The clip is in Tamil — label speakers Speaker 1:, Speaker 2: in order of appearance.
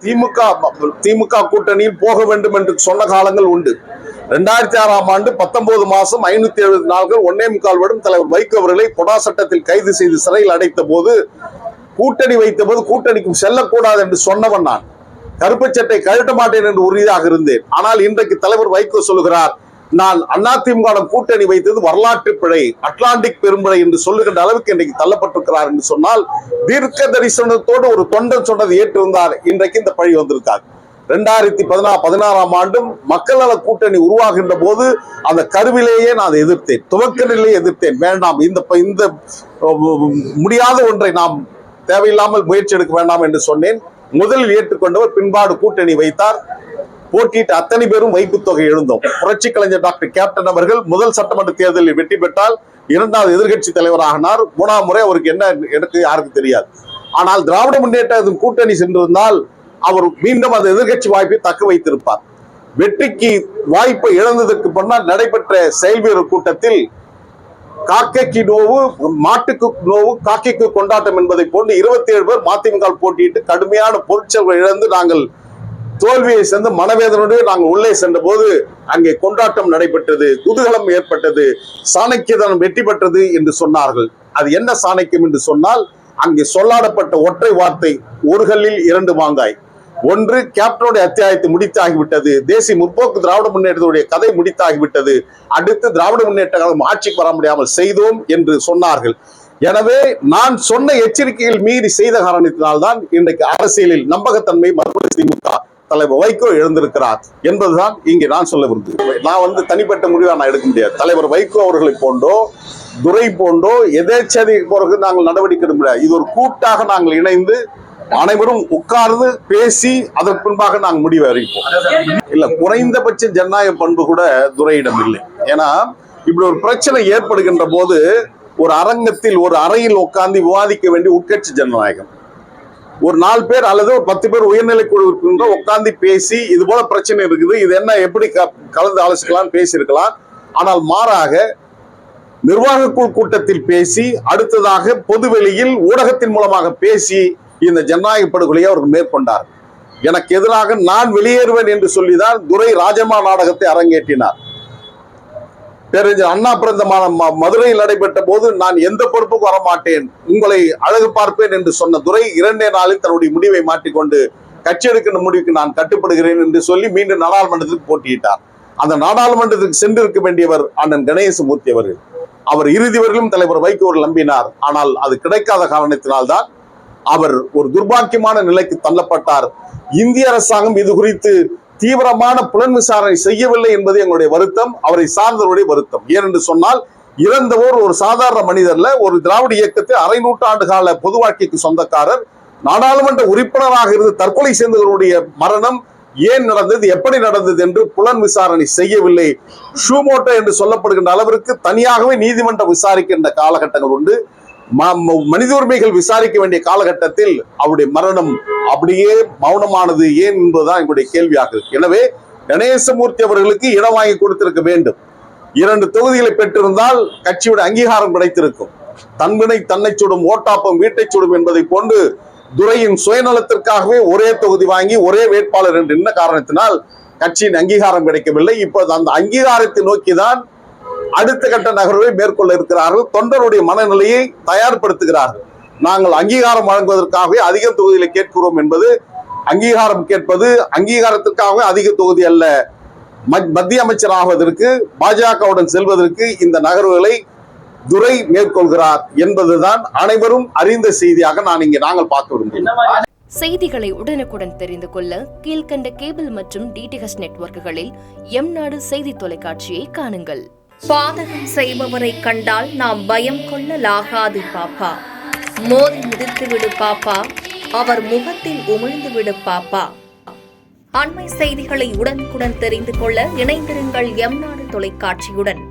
Speaker 1: திமுக கூட்டணியில் போக வேண்டும் என்று சொன்ன காலங்கள் உண்டு. 2006ஆம் ஆண்டு 19 மாசம் 570 நாட்கள் 1.25 வருடம் தலைவர் வைகோ அவர்களை கொடா சட்டத்தில் கைது செய்து சிறையில் அடைத்த போது கூட்டணி வைத்த போது கூட்டணிக்கும் செல்லக்கூடாது என்று சொன்னவன் நான். கருப்பு சட்டை கழட்ட மாட்டேன் என்று உறுதியாக இருந்தேன். ஆனால் இன்றைக்கு தலைவர் வைகோ சொல்லுகிறார், நான் அதிமுக கூட்டணி வைத்தது வரலாற்று பிழை, அட்லாண்டிக் பெரும்பிழை என்று சொல்லுகின்ற அளவுக்கு இன்றைக்கு தள்ளப்பட்டிருக்கிறார் என்று சொன்னால், தீர்க்க தரிசனத்தோடு ஒரு தொண்டன் சொன்னதை ஏற்றிருந்தார். இன்றைக்கு இந்த பழி வந்திருக்கார். 2016ஆம் ஆண்டும் மக்கள் நல கூட்டணி உருவாகின்ற போது அந்த கருவிலேயே நான் அதை எதிர்த்தேன், துவக்க நிலையை எதிர்த்தேன். வேண்டாம், இந்த முடியாத ஒன்றை நாம் தேவையில்லாமல் முயற்சி எடுக்க வேண்டாம் என்று சொன்னேன். முதலில் ஏற்றுக்கொண்டவர் பின்பாடு கூட்டணி வைத்தார். போட்டியிட்ட அத்தனை பேரும் வைப்பு தொகை எழுந்தோம். புரட்சி கலைஞர் டாக்டர் கேப்டன் அவர்கள் முதல் சட்டமன்ற தேர்தலில் வெற்றி பெற்றால் 2வது எதிர்கட்சி தலைவராகினார். 3ஆம் முறை அவருக்கு என்ன எனக்கு யாருக்கு தெரியாது. ஆனால் திராவிட முன்னேற்ற கூட்டணி சென்றிருந்தால் அவர் மீண்டும் அந்த எதிர்கட்சி வாய்ப்பை தக்க வைத்திருப்பார். வெற்றிக்கு வாய்ப்பை இழந்ததற்கு பின்னால் நடைபெற்ற செயல்வீரர் கூட்டத்தில் காக்கைக்கு நோவு, மாட்டுக்கு நோவு, காக்கைக்கு கொண்டாட்டம் என்பதை போன்று 27 பேர் மதிமுக போட்டியிட்டு கடுமையான பொருட்செலவை இழந்து நாங்கள் தோல்வியை சேர்ந்து மனவேதனோடு நாங்கள் உள்ளே சென்ற போது அங்கே கொண்டாட்டம் நடைபெற்றது, குதூகலம் ஏற்பட்டது, சாணக்கியதனம் வெற்றி பெற்றது என்று சொன்னார்கள். அது என்ன சாணக்கியம் என்று சொன்னால், அங்கே சொல்லாடப்பட்ட ஒற்றை வார்த்தை, ஒரு கல்லில் 2 மாங்காய். ஒன்று, கேப்டனுடைய அத்தியாயத்தை முடித்தாகிவிட்டது, தேசிய முற்போக்கு திராவிட முன்னேற்றத்துடைய கதை முடித்தாகிவிட்டது, அடுத்து திராவிட முன்னேற்ற கழகம் ஆட்சிக்கு வர முடியாமல் செய்தோம் என்று சொன்னார்கள். எனவே நான் சொன்ன எச்சரிக்கைகள் மீறி செய்த காரணத்தினால்தான் இன்றைக்கு அரசியலில் நம்பகத்தன்மை மறுபடியும் திமுக தலைவர் வைகோ எழுந்திருக்கிறார் என்பதுதான் இங்கே நான் சொல்ல விரும்புகிறேன். நான் தனிப்பட்ட முடிவை நான் எடுக்க முடியாது. தலைவர் வைகோ அவர்களை போன்றோ துரை போன்றோ எதேச்சதி பிறகு நாங்கள் நடவடிக்கை எடுக்க முடியாது. இது ஒரு கூட்டாக நாங்கள் இணைந்து அனைவரும் உட்கார்ந்து பேசி அதற்கு பின்பாக நாங்கள் முடிவை அறிவிப்போம். இல்ல, குறைந்தபட்ச ஜனநாயக பண்பு கூட துரையிடம் இல்லை. ஏன்னா இப்படி ஒரு பிரச்சனை ஏற்படுகின்ற போது ஒரு அரங்கத்தில் ஒரு அறையில் உட்கார்ந்து விவாதிக்க வேண்டிய உட்கட்சி ஜனநாயகம். ஒரு 4 பேர் அல்லது ஒரு 10 பேர் உயர்நிலை குழு உட்கார்ந்து பேசி இது போல பிரச்சனை இருக்குது, இது என்ன எப்படி கலந்து ஆலோசிக்கலாம் பேசியிருக்கலாம். ஆனால் மாறாக நிர்வாக குழு கூட்டத்தில் பேசி அடுத்ததாக பொதுவெளியில் ஊடகத்தின் மூலமாக பேசி இந்த ஜனநாயக படுகொலையை அவர்கள் மேற்கொண்டார். எனக்கு எதிராக நான் வெளியேறுவேன் என்று சொல்லிதான் துரை ராஜமா நாடகத்தை அரங்கேற்றினார். பேரறிஞர் அண்ணா பிறந்த மதுரையில் நடைபெற்ற போது நான் எந்த பொறுப்புக்கு வரமாட்டேன், உங்களை அழகு பார்ப்பேன் என்று சொன்ன துரை 2 நாளில் தன்னுடைய முடிவை மாற்றிக்கொண்டு கட்சி எடுக்கின்ற முடிவுக்கு நான் கட்டுப்படுகிறேன் என்று சொல்லி மீண்டும் நாடாளுமன்றத்துக்கு போட்டியிட்டார். அந்த நாடாளுமன்றத்துக்கு சென்றிருக்க வேண்டியவர் அண்ணன் கணேசமூர்த்தி அவர்கள். அவர் இறுதி வரையிலும் தலைவர் வைகோ நம்பினார். ஆனால் அது கிடைக்காத காரணத்தினால்தான் அவர் ஒரு துர்பாக்கியமான நிலைக்கு தள்ளப்பட்டார். இந்திய அரசாங்கம் இது குறித்து தீவிரமான புலன் விசாரணை செய்யவில்லை என்பது எங்களுடைய வருத்தம், அவரை சார்ந்தவருடைய வருத்தம். ஏனென்று சொன்னால், இறந்தவர் ஒரு சாதாரண மனிதர்ல, ஒரு திராவிட இயக்கத்தில் 1/2 நூற்றாண்டு கால பொது வாழ்க்கைக்கு சொந்தக்காரர், நாடாளுமன்ற உறுப்பினராக இருந்து தற்கொலை செய்தவருடைய மரணம் ஏன் நடந்தது, எப்படி நடந்தது என்று புலன் விசாரணை செய்யவில்லை. ஷூமோட்டோ என்று சொல்லப்படுகின்ற அளவிற்கு தனியாகவே நீதிமன்றம் விசாரிக்கின்ற காலகட்டங்கள் உண்டு. மனித உரிமைகள் விசாரிக்க வேண்டிய காலகட்டத்தில் அவருடைய மரணம் அப்படியே மௌனமானது ஏன் என்பதுதான் எங்களுடைய கேள்வியாக இருக்கு. எனவே கணேசமூர்த்தி அவர்களுக்கு இடம் வாங்கி கொடுத்திருக்க வேண்டும். 2 தொகுதிகளை பெற்றிருந்தால் கட்சியோட அங்கீகாரம் கிடைத்திருக்கும். தன்வினை தன்னை சுடும், ஓட்டாப்பம் வீட்டை சுடும் என்பதை போன்று துரையின் சுயநலத்திற்காகவே ஒரே தொகுதி வாங்கி ஒரே வேட்பாளர் என்று என்ன காரணத்தினால் கட்சியின் அங்கீகாரம் கிடைக்கவில்லை. இப்போது அந்த அங்கீகாரத்தை நோக்கிதான் அடுத்த கட்ட நகர்வை மேற்கொள்ள இருக்கிறார்கள். தொண்டருடைய மனநிலையை தயார்படுத்துகிறார்கள். நாங்கள் அங்கீகாரம் வழங்குவதற்காகவே அதிக தொகுதிகளை கேட்கிறோம் என்பது, அங்கீகாரம் கேட்பது அங்கீகாரத்திற்காகவே அதிக தொகுதி அல்ல, மத்திய அமைச்சர் ஆவதற்கு பாஜகவுடன் செல்வதற்கு இந்த நகர்வுகளை துரை மேற்கொள்கிறார் என்பதுதான் அனைவரும் அறிந்த செய்தியாக நாங்கள் பார்க்க விரும்புகிறோம்.
Speaker 2: செய்திகளை உடனுக்குடன் தெரிந்து கொள்ள கீழ்கண்ட கேபிள் மற்றும் டிடிஎச் நெட்வொர்க்குகளில் எம்நாடு செய்தி தொலைக்காட்சியை காணுங்கள்.
Speaker 3: பாதகம் செய்பவரை கண்டால் நாம் பயம் கொள்ளலாகாது பாப்பா, மோதி மிதித்து விடு பாப்பா, அவர் முகத்தில் உமிழ்ந்து விடு பாப்பா. அண்மை செய்திகளை உடனுக்குடன் தெரிந்து கொள்ள இணைந்திருங்கள் எம்நாடு தொலைக்காட்சியுடன்.